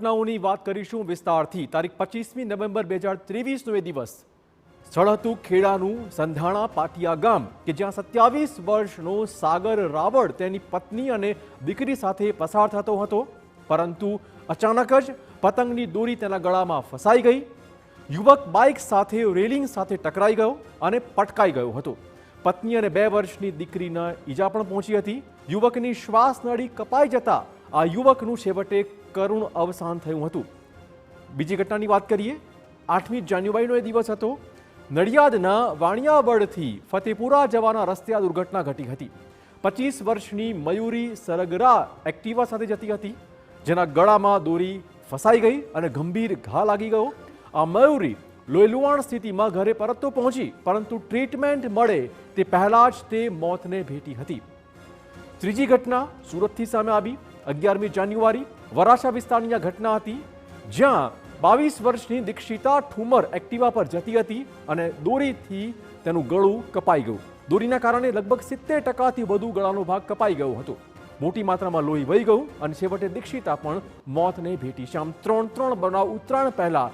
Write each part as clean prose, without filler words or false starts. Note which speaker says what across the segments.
Speaker 1: ઘટનાઓની વાત કરીશું વિસ્તારથી। તારીખ 25મી નવેમ્બર 2023નો એ દિવસ સ્થળ હતું ખેડાનું સંધાણા પાટિયા ગામ કે જ્યાં 27 વર્ષનો સાગર રાવળ તેની પત્ની અને દીકરી સાથે પસાર થતો હતો, પરંતુ અચાનક જ પતંગની દોરી તેના ગળામાં ફસાઈ ગઈ। યુવક બાઇક સાથે રેલિંગ સાથે ટકરાઈ ગયો અને પટકાઈ ગયો હતો। પત્ની અને 2 વર્ષની દીકરીને ઈજા પણ પહોંચી હતી। યુવકની શ્વાસ નળી કપાઈ જતા આ યુવકનું છેવટે કરુણ અવસાન થયું હતું। બીજી ઘટનાની વાત કરીએ। 8મી જાન્યુઆરીનો એ દિવસ હતો। નડિયાદના વાણિયાવડથી ફતેપુરા જવાના રસ્તે આ દુર્ઘટના ઘટી હતી। 25 વર્ષની મયુરી સરગરા એક્ટિવા સાથે જતી હતી, જેના ગળામાં દોરી ફસાઈ ગઈ અને ગંભીર ઘા લાગી ગયો। આ મયુરી લોહીલુહાણ સ્થિતિમાં ઘરે પરત તો પહોંચી, પરંતુ ટ્રીટમેન્ટ મળે તે પહેલા જ તે મોતને ભેટી હતી। ત્રીજી ઘટના સુરતથી સામે આવી। 11મી જાન્યુઆરી વરાછા વિસ્તારની આ ઘટના હતી, જ્યાં 22 વર્ષની દીક્ષિતા ઠુમર એક્ટિવા પર જતી હતી અને દોરીથી તેનું ગળું કપાઈ ગયું। દોરીના કારણે લગભગ 70%થી વધુ ગળાનો ભાગ કપાઈ ગયો હતો। મોટી માત્રામાં લોહી વહી ગયું અને છેવટે દીક્ષિતા પણ મોતને ભેટી છે। આમ 3 બનાવ ઉત્તરાયણ પહેલા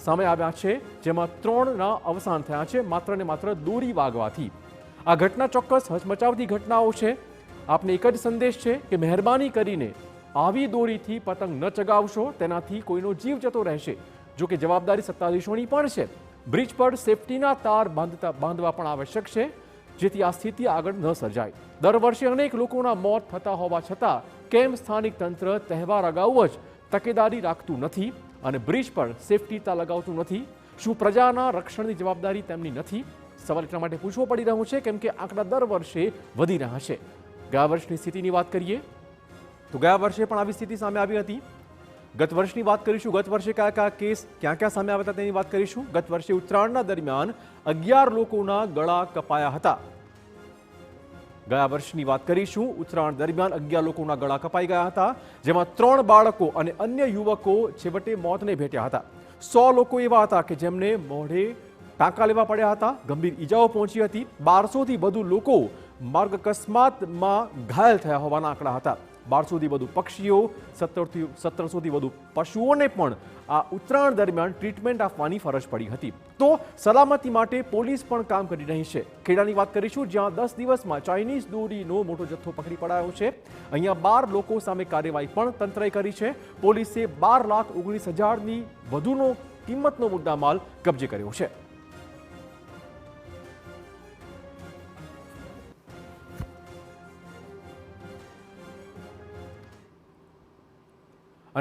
Speaker 1: સામે આવ્યા છે, જેમાં 3ના અવસાન થયા છે માત્ર ને માત્ર દોરી વાગવાથી। આ ઘટના ચોક્કસ હચમચાવતી ઘટનાઓ છે। આપને એક જ સંદેશ છે કે મહેરબાની કરીને આવી દોરીથી પતંગ ન ચગાવશો, તેનાથી કોઈનો જીવ જતો રહેશે। જો કે જવાબદારી સત્તાધીશોની પણ છે। બ્રિજ પર સેફટીના તાર બાંધવા પણ આવશ્યક છે, જેથી આ સ્થિતિ આગળ ન સર્જાય। દર વર્ષે અનેક લોકોના મોત થતા હોવા છતાં કેમ સ્થાનિક તંત્ર તહેવાર અગાઉ જ તકેદારી રાખતું નથી અને બ્રિજ પર સેફટી તાર લગાવતું નથી? શું પ્રજાના રક્ષણની જવાબદારી તેમની નથી? સવાલ એટલા માટે પૂછવો પડી રહ્યો છે કેમ કે આંકડા દર વર્ષે વધી રહ્યા છે। ગયા વર્ષની સ્થિતિની વાત કરીએ તો ગયા વર્ષે પણ આવી સ્થિતિ સામે આવી હતી। ગત વર્ષની વાત કરીશું। ગત વર્ષે કયા કયા કેસ ક્યાં સામે આવ્યા હતા તેની વાત કરીશું। ગત વર્ષે ઉત્તરાયણના દરમિયાન 11 લોકોના ગળા કપાયા હતા। ગયા વર્ષની વાત કરીશું। ઉત્તરાયણ દરમિયાન 11 લોકોના ગળા કપાઈ ગયા હતા, જેમાં 3 બાળકો અને અન્ય યુવકો છેવટે મોતને ભેટ્યા હતા। 100 લોકો એવા હતા કે જેમને મોઢે ટાંકા લેવા પડ્યા હતા, ગંભીર ઈજાઓ પહોંચી હતી। 1200થી વધુ લોકો માર્ગ અકસ્માતમાં ઘાયલ થયા હોવાના આંકડા હતા। 1200થી વધુ પક્ષીઓ, 1700થી વધુ પશુઓને પણ આ ઉત્તરાયણ દરમિયાન ટ્રીટમેન્ટ આપવાની ફરજ પડી હતી। તો સલામતી માટે પોલીસ પણ કામ કરી રહી છે। ખેડાની વાત કરીશું, જ્યાં 10 દિવસમાં ચાઇનીઝ દોરીનો મોટો જથ્થો પકડી પડાયો છે। અહીંયા 12 લોકો સામે કાર્યવાહી પણ તંત્રએ કરી છે। પોલીસે 12,19,000ની વધુનો કિંમતનો મુદ્દામાલ કબજે કર્યો છે।